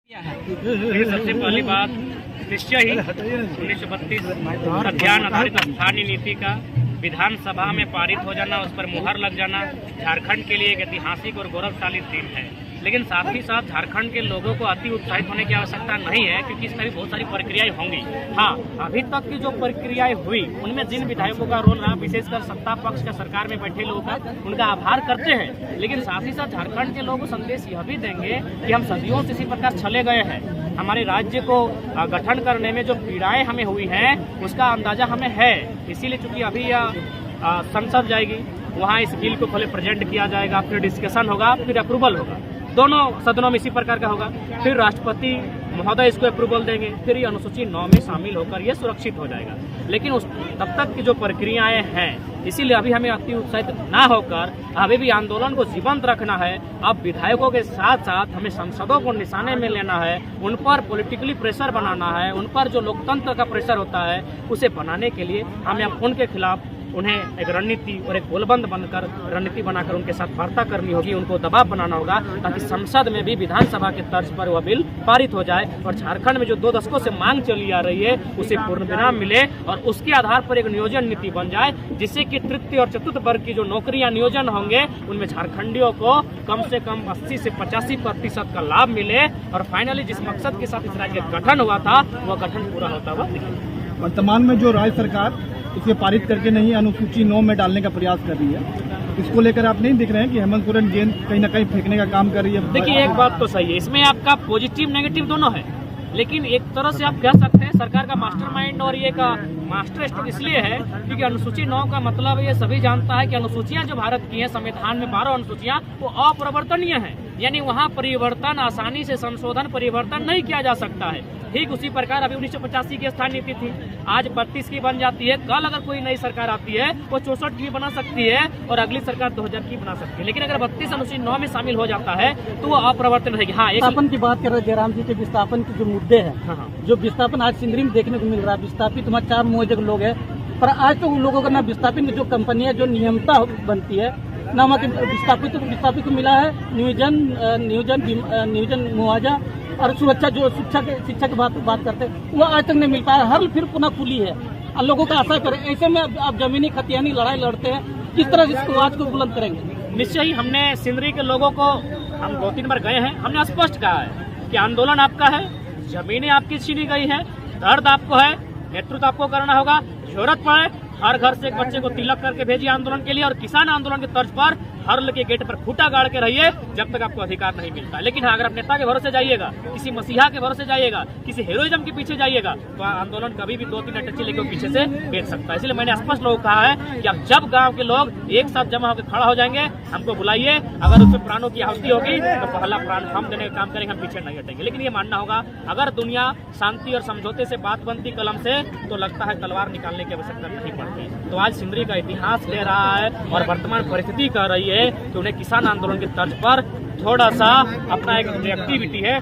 ये सबसे पहली बात निश्चय ही 1932 अभियान आधारित स्थानीय नीति का विधानसभा में पारित हो जाना, उस पर मुहर लग जाना झारखंड के लिए एक ऐतिहासिक और गौरवशाली दिन है। लेकिन साथ ही साथ झारखंड के लोगों को अति उत्साहित होने की आवश्यकता नहीं है, क्योंकि इसमें भी बहुत सारी प्रक्रियाएं होंगी। हाँ, अभी तक की जो प्रक्रियाएं हुई उनमें जिन विधायकों का रोल रहा, विशेषकर सत्ता पक्ष का, सरकार में बैठे लोगों का, उनका आभार करते हैं। लेकिन साथ ही साथ झारखंड के लोगों को संदेश यह भी देंगे कि हम सदियों से इसी प्रकार चले गए हैं। हमारे राज्य को गठन करने में जो पीड़ाएं हमें हुई हैं उसका अंदाजा हमें है। इसीलिए चूंकि अभी यह संसद जाएगी, वहाँ इस बिल को पहले प्रेजेंट किया जाएगा, फिर डिस्कशन होगा, फिर अप्रूवल होगा, दोनों सदनों में इसी प्रकार का होगा। फिर राष्ट्रपति महोदय इसको अप्रूवल देंगे, फिर ये अनुसूची 9 में शामिल होकर ये सुरक्षित हो जाएगा। लेकिन तब तक की जो प्रक्रियाएं हैं, इसीलिए अभी हमें अति उत्साहित ना होकर अभी भी आंदोलन को जीवंत रखना है। अब विधायकों के साथ साथ हमें सांसदों को निशाने में लेना है, उन पर पॉलिटिकली प्रेशर बनाना है, उन पर जो लोकतंत्र का प्रेशर होता है उसे बनाने के लिए हमें उनके खिलाफ उन्हें एक रणनीति और एक गोलबंद बनकर रणनीति बनाकर उनके साथ वार्ता करनी होगी, उनको दबाव बनाना होगा, ताकि संसद में भी विधानसभा के तर्ज पर वह बिल पारित हो जाए और झारखंड में जो 2 दशकों से मांग चली आ रही है उसे पूर्ण विराम मिले और उसके आधार पर एक नियोजन नीति बन जाए, जिससे कि तृतीय और चतुर्थ वर्ग की जो नौकरियां नियोजन होंगे उनमें झारखंडियों को कम से कम 80 से 85% का लाभ मिले और फाइनली जिस मकसद के साथ इस राज्य का गठन हुआ था वह गठन पूरा होता हुआ दिखे। वर्तमान में जो राज्य सरकार इसे पारित करके नहीं अनुसूची 9 में डालने का प्रयास कर रही है, इसको लेकर आप नहीं दिख रहे हैं कि हेमंत सोरेन गेंद कहीं ना कहीं फेंकने का काम कर रही है? देखिए, एक बात तो सही है, इसमें आपका पॉजिटिव नेगेटिव दोनों है। लेकिन एक तरह से आप कह सकते हैं सरकार का मास्टरमाइंड और ये का मास्टर स्ट्रोक इसलिए है क्योंकि अनुसूची 9 का मतलब ये सभी जानता है कि अनुसूचियां जो भारत की हैं, संविधान में 12 अनुसूचियां, वो अपरिवर्तनीय हैं, यानी वहाँ परिवर्तन आसानी से संशोधन परिवर्तन नहीं किया जा सकता है। ठीक उसी प्रकार अभी 1985 की स्थानीय नीति थी, आज 32 की बन जाती है, कल अगर कोई नई सरकार आती है वो 64 की बना सकती है और अगली सरकार 2000 की बना सकती है। लेकिन अगर 32 अनुसूची 9 में शामिल हो जाता है तो वो अपरिवर्तन रहेगी। हाँ, विस्थापन की बात कर रहे जयराम जी के विस्थापन के जो मुद्दे हैं, हाँ, जो विस्थापन आज सिंदरी में देखने को मिल रहा है, विस्थापित 4 मुआवजे लोग हैं, पर आज तो उन लोगों का ना विस्थापित की जो कंपनियां जो नियमता बनती है ना वहाँ विस्थापित को मिला है नियोजन मुआवजा और सुरक्षा जो शिक्षा की बात करते हैं वो आज तक नहीं मिल पाया। हर फिर पुनः खुली है और लोगों का आशा करें। ऐसे में आप जमीनी खतियानी लड़ाई लड़ते हैं, किस तरह से इसको आज को बुलंद करेंगे? निश्चय ही हमने सिंदरी के लोगों को, हम 2-3 बार गए हैं, हमने स्पष्ट कहा है कि आंदोलन आपका है, जमीनें आपकी छीनी गई है, दर्द आपको है, नेतृत्व आपको करना होगा, जरूरत पड़े हर घर से एक बच्चे को तिलक करके भेजिए आंदोलन के लिए और किसान आंदोलन के तर्ज पर हर के गेट पर खूंटा गाड़ के रहिए जब तक आपको अधिकार नहीं मिलता। लेकिन हाँ, अगर आप नेता के भरोसे जाइएगा, किसी मसीहा के भरोसे जाइएगा, किसी हीरोइज्म के पीछे जाइएगा तो आंदोलन कभी भी 2-3 अटैची लेकर पीछे से बेच सकता है। इसलिए मैंने स्पष्ट लोगों को कहा है कि अब जब गांव के लोग एक साथ जमा होकर खड़ा हो जाएंगे, हमको बुलाइए, अगर उसमें प्राणों की आहुति होगी तो पहला प्राण हम देने का काम करेंगे, हम पीछे नहीं हटेंगे। लेकिन ये मानना होगा अगर दुनिया शांति और समझौते से बात बनती कलम से तो लगता है तलवार निकालने की आवश्यकता नहीं पड़ती। तो आज सिंदरी का इतिहास ले रहा है और वर्तमान परिस्थिति कह रही है कि उन्हें किसान आंदोलन के तर्ज पर थोड़ा सा अपना एक एक्टिविटी है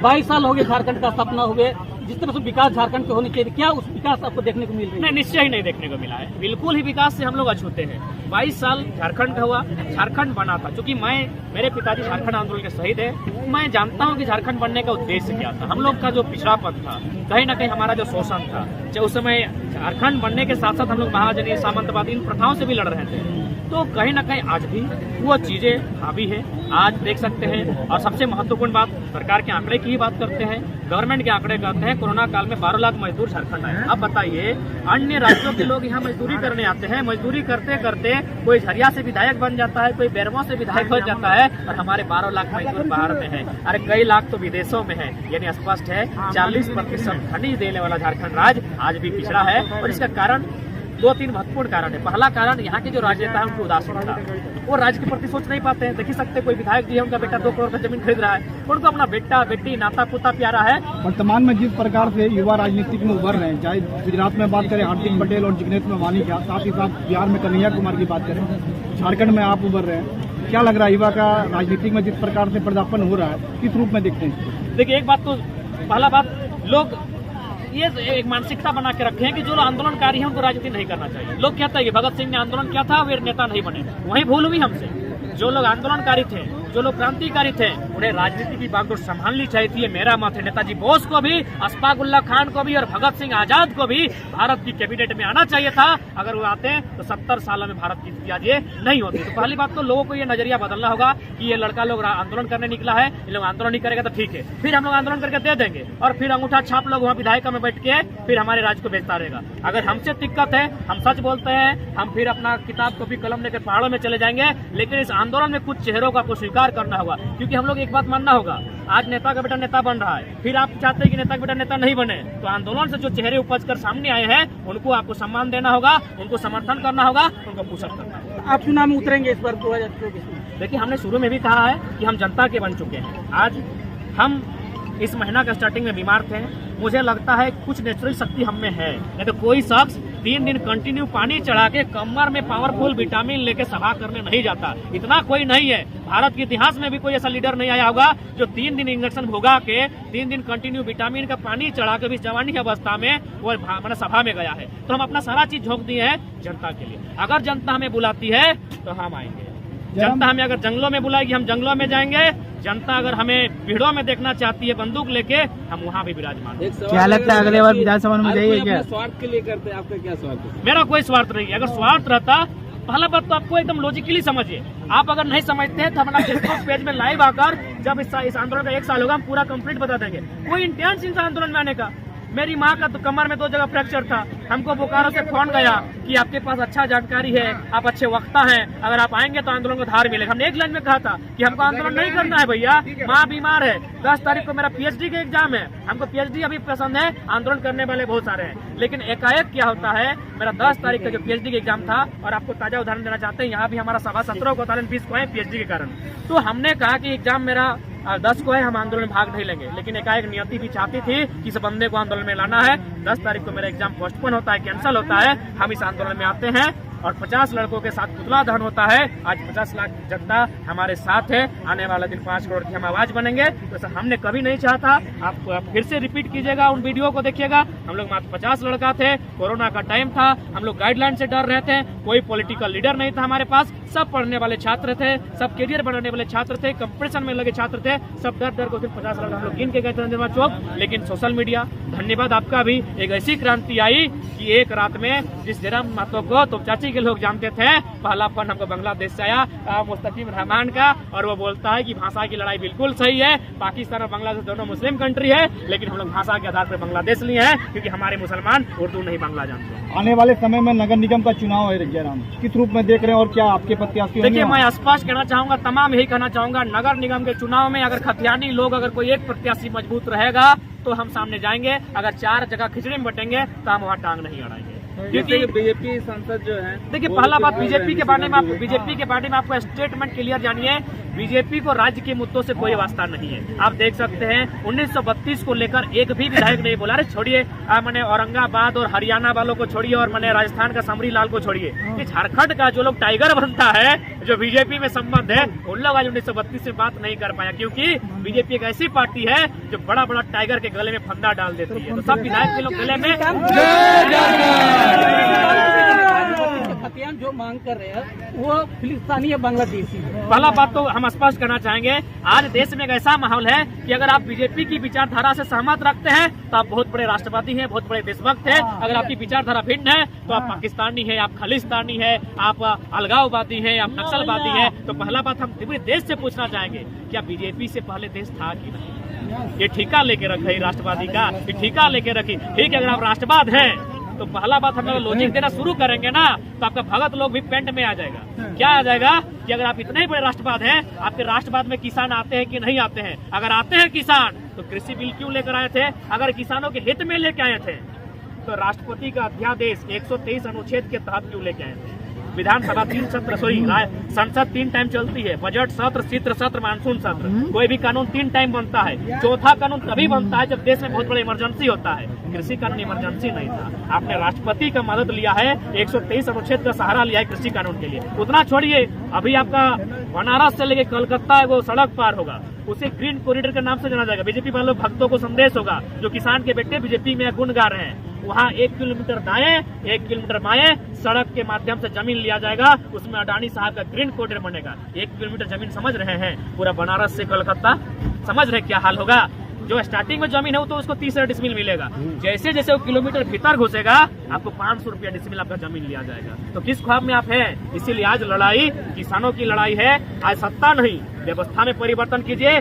22 साल हो गए झारखंड का सपना हुए, जिस तरह से विकास झारखंड के होनी चाहिए, क्या उस विकास आपको देखने को मिल रही है? नहीं, निश्चय ही नहीं देखने को मिला है। बिल्कुल ही विकास से हम लोग अछूते हैं। 22 साल झारखंड का हुआ, झारखंड बना था, क्योंकि मेरे पिताजी झारखंड आंदोलन के शहीद है, मैं जानता हूँ कि झारखंड बनने का उद्देश्य क्या था। हम लोग का जो पिछड़ापन था, कहीं ना कहीं हमारा जो शोषण था, उस समय झारखंड बनने के साथ साथ हम लोग महाजनी सामंतवादी इन प्रथाओं से भी लड़ रहे थे, तो कहीं ना कहीं आज भी वो चीजें हावी है। आज देख सकते हैं, और सबसे महत्वपूर्ण बात, सरकार के आंकड़े की ही बात करते हैं, गवर्नमेंट के आंकड़े कहते हैं कोरोना काल में 12 लाख मजदूर झारखंड आए। अब बताइए, अन्य राज्यों के लोग यहाँ मजदूरी करने आते हैं, मजदूरी करते करते कोई झरिया से विधायक बन जाता है, कोई बेरमो से विधायक बन जाता है, और हमारे 12 लाख मजदूर बाहर में है, अरे कई लाख तो विदेशों में है। यानी स्पष्ट है 40% खनिज देने वाला झारखंड राज्य आज भी पिछड़ा है। और इसका कारण 2-3 महत्वपूर्ण कारण है। पहला कारण यहाँ के जो राजनेता है उनकी उदासीनता, वो राज्य के प्रति सोच नहीं पाते हैं। देख ही सकते, कोई विधायक जी है, उनका बेटा 2 करोड़ का जमीन खरीद रहा है, उनको अपना बेटा बेटी नाता पोता प्यारा है। वर्तमान में जिस प्रकार से युवा राजनीति में उभर रहे हैं, चाहे गुजरात में बात करें हार्दिक पटेल और जिग्नेश मेवानी का, साथ ही साथ बिहार में कन्हैया कुमार की बात करें, झारखंड में आप उभर रहे हैं, क्या लग रहा है युवा का राजनीति में जिस प्रकार से पदार्पण हो रहा है, किस रूप में देखते हैं? देखिए, एक बात तो, पहला बात, लोग ये एक मानसिकता बना के रखे हैं कि जो लोग आंदोलनकारी हैं उनको राजनीति नहीं करना चाहिए। लोग कहते हैं कि भगत सिंह ने आंदोलन किया था, वे नेता नहीं बने। वही भूल हुई हमसे। जो लोग आंदोलनकारी थे, जो लोग क्रांतिकारी थे, उन्हें राजनीति की बागडोर संभालनी चाहिए थी, ये मेरा मत है। नेताजी बोस को भी, अशफाक उल्लाह खान को भी और भगत सिंह आजाद को भी भारत की कैबिनेट में आना चाहिए था। अगर वो आते तो 70 सालों में भारत की स्थिति ये नहीं होती। तो पहली बात तो लोगों को ये नजरिया बदलना होगा कि ये लड़का लोग आंदोलन करने निकला है, ये लोग आंदोलन नहीं करेगा तो ठीक है, फिर हम लोग आंदोलन करके दे देंगे और फिर अंगूठा छाप लोग वहाँ विधायिका में बैठ के फिर हमारे राज्य को बेचता रहेगा। अगर हमसे दिक्कत है, हम सच बोलते हैं, हम फिर अपना किताब कॉपी कलम लेकर पहाड़ों में चले जाएंगे, लेकिन इस आंदोलन में कुछ चेहरों का आपको स्वीकार करना होगा। क्योंकि हम लोग एक बात मानना होगा, आज नेता का बेटा नेता बन रहा है, फिर आप चाहते हैं कि नेता का बेटा नेता नहीं बने, तो आंदोलन से जो चेहरे उपज कर सामने आए हैं उनको आपको सम्मान देना होगा, उनको समर्थन करना होगा, उनको पुशअप करना होगा। आप चुनाव में उतरेंगे इस बार 2024 में? देखिए, हमने शुरू में भी कहा है कि हम जनता के बन चुके हैं। आज हम इस महीना का स्टार्टिंग में बीमार थे, मुझे लगता है कुछ नेचुरल शक्ति हम में है, नहीं तो कोई शख्स 3 दिन कंटिन्यू पानी चढ़ा के कमर में पावरफुल विटामिन लेके सभा करने नहीं जाता। इतना कोई नहीं है, भारत के इतिहास में भी कोई ऐसा लीडर नहीं आया होगा जो 3 दिन इंजेक्शन भोगा के 3 दिन कंटिन्यू विटामिन का पानी चढ़ा के भी जवानी की अवस्था में वो मैंने सभा में गया है। तो हम अपना सारा चीज झोंक दिए हैं जनता के लिए। अगर जनता हमें बुलाती है तो हम आएंगे, जनता हमें अगर जंगलों में बुलाएगी हम जंगलों में जाएंगे, जनता अगर हमें भीड़ों में देखना चाहती है बंदूक लेके, हम वहाँ भी विराजमान। क्या लगता है अगले बार विधानसभा में जाइए क्या? स्वार्थ के लिए करते हैं, आपका क्या स्वार्थ है? मेरा कोई स्वार्थ नहीं है। अगर स्वार्थ रहता, पहला बात तो आपको एकदम लॉजिकली समझिए। आप अगर नहीं समझते हैं तो अपना फेसबुक पेज में लाइव आकर, जब इस आंदोलन का 1 साल होगा, हम पूरा कंप्लीट बता देंगे। कोई इंटेंशन था आंदोलन में आने का? मेरी माँ का तो कमर में 2 जगह फ्रैक्चर था, हमको बोकारो से फोन गया कि आपके पास अच्छा जानकारी है, आप अच्छे वक्ता हैं, अगर आप आएंगे तो आंदोलन को धार मिलेगा। हमने एक लाइन में कहा था कि हमको आंदोलन नहीं करना है भैया, माँ बीमार है, 10 तारीख को मेरा पीएचडी का एग्जाम है, हमको पीएचडी अभी पसंद है, आंदोलन करने वाले बहुत सारे हैं। लेकिन एकाएक क्या होता है, मेरा 10 तारीख का जो पीएचडी का एग्जाम था, और आपको ताजा उदाहरण देना चाहते हैं, यहाँ भी हमारा सवा 17 को फीस को है पीएचडी के कारण। तो हमने कहा कि एग्जाम मेरा 10 को है, हम आंदोलन में भाग नहीं लेंगे। लेकिन एकाएक नियति भी चाहती थी कि इस बंदे को आंदोलन में लाना है। 10 तारीख को मेरा एग्जाम पोस्टपोन होता है, कैंसिल होता है, हम इस आंदोलन में आते हैं और 50 लड़कों के साथ पुतला दहन होता है। आज 50 लाख जनता हमारे साथ है, आने वाला दिन 5 करोड़ की हम आवाज बनेंगे। तो सर हमने कभी नहीं चाहता। आप फिर से रिपीट कीजिएगा, उन वीडियो को देखिएगा। हम लोग मात्र 50 लड़का थे, कोरोना का टाइम था, हम लोग गाइडलाइन से डर रहे थे, कोई पॉलिटिकल लीडर नहीं था हमारे पास, सब पढ़ने वाले छात्र थे, सब कैरियर बनाने वाले छात्र थे, कंपटीशन में लगे छात्र थे, सब डर डर को सिर्फ 50 लड़का हम लोग गिन के गए थे नंदीग्राम चौक। लेकिन सोशल मीडिया, धन्यवाद आपका भी, एक ऐसी क्रांति आई कि एक रात में जिस जयराम महतो को तो चाची के लोग जानते थे, पहला फंड हमको बांग्लादेश से आया मुस्तकीम रहमान का, और वो बोलता है कि भाषा की लड़ाई बिल्कुल सही है, पाकिस्तान और बांग्लादेश दोनों मुस्लिम कंट्री है, लेकिन हम लोग भाषा के आधार पर बांग्लादेश लिए हैं, क्योंकि हमारे मुसलमान उर्दू नहीं बांग्ला जानते। आने वाले समय में नगर निगम का चुनाव है जयराम, किस रूप में देख रहे हैं और क्या आपके प्रत्याशी? देखिए, मैं स्पष्ट कहना चाहूंगा, तमाम यही कहना चाहूंगा, नगर निगम के चुनाव में अगर खतियानी लोग, अगर कोई एक प्रत्याशी मजबूत रहेगा तो हम सामने जाएंगे। अगर 4 जगह खिचड़ी में बटेंगे तो हम वहाँ टांग नहीं अड़ाएंगे। क्योंकि बीजेपी सांसद जो है, देखिए, पहला बात बीजेपी के बारे में आपको स्टेटमेंट क्लियर जानिए, बीजेपी को राज्य के मुद्दों से कोई वास्ता नहीं है। आप देख सकते हैं 1932 को लेकर एक भी विधायक नहीं बोला। अरे छोड़िए, मैंने औरंगाबाद और हरियाणा वालों को छोड़िए, और मैंने राजस्थान का समरी लाल को छोड़िए, ये झारखंड का जो लोग टाइगर बनता है, जो बीजेपी में संबंध है, उन लोग आज 1932 से बात नहीं कर पाया, क्योंकि बीजेपी एक ऐसी पार्टी है जो बड़ा बड़ा टाइगर के गले में फंदा डाल देती है। तो सब विधायक के लोग गले में खतियान जो मांग कर रहे हैं वो फिलिस्तीनी या बांग्लादेशी है। पहला बात तो हम स्पष्ट करना चाहेंगे, आज देश में एक ऐसा माहौल है कि अगर आप बीजेपी की विचारधारा से सहमत रखते हैं तो आप बहुत बड़े राष्ट्रवादी हैं, बहुत बड़े देशभक्त हैं। अगर आपकी विचारधारा भिन्न है तो आप पाकिस्तानी है, आप खालिस्तानी है, आप अलगाववादी है, आप नक्सलवादी है। तो पहला बात हम पूरे देश से पूछना चाहेंगे, क्या बीजेपी से पहले देश था कि नहीं? ये ठेका लेके रखी राष्ट्रवादी का, ये ठेका लेके रखी। ठीक है, अगर आप राष्ट्रवाद है तो पहला बात हम लोग लॉजिक देना शुरू करेंगे ना, तो आपका भगत लोग भी पेंट में आ जाएगा। क्या आ जाएगा कि अगर आप इतने ही बड़े राष्ट्रवाद हैं, आपके राष्ट्रवाद में किसान आते हैं कि नहीं आते हैं? अगर आते हैं किसान, तो कृषि बिल क्यों लेकर आए थे? अगर किसानों के हित में लेके आए थे तो राष्ट्रपति का अध्यादेश 123 अनुच्छेद के तहत क्यों लेके आए थे? विधानसभा 3 सत्र, संसद 3 टाइम चलती है, बजट सत्र, शीत सत्र, मानसून सत्र, कोई भी कानून 3 टाइम बनता है। चौथा कानून तभी बनता है जब देश में बहुत बड़ा इमरजेंसी होता है। कृषि कानून इमरजेंसी नहीं था, आपने राष्ट्रपति का मदद लिया है, 123 अनुच्छेद का सहारा लिया है कृषि कानून के लिए। उतना छोड़िए, अभी आपका बनारस से लेके कलकत्ता वो सड़क पार होगा, उसे ग्रीन कॉरिडोर के नाम से जाना जाएगा। बीजेपी वालों भक्तों को संदेश होगा, जो किसान के बेटे बीजेपी में गुण गा रहे हैं, वहाँ 1 किलोमीटर दाएं 1 किलोमीटर बाएं सड़क के माध्यम से जमीन लिया जाएगा, उसमें अडानी साहब का ग्रीन कॉरिडोर बनेगा। 1 किलोमीटर जमीन समझ रहे हैं, पूरा बनारस से कलकत्ता, समझ रहे क्या हाल होगा। जो स्टार्टिंग में जमीन है वो तो उसको 30 डिसमिल मिलेगा, जैसे जैसे वो किलोमीटर भीतर घुसेगा आपको 500 रुपया डिसमिल आपका जमीन लिया जाएगा। तो किस ख्वाब में आप हैं? इसीलिए आज लड़ाई किसानों की लड़ाई है, आज सत्ता नहीं व्यवस्था में परिवर्तन कीजिए।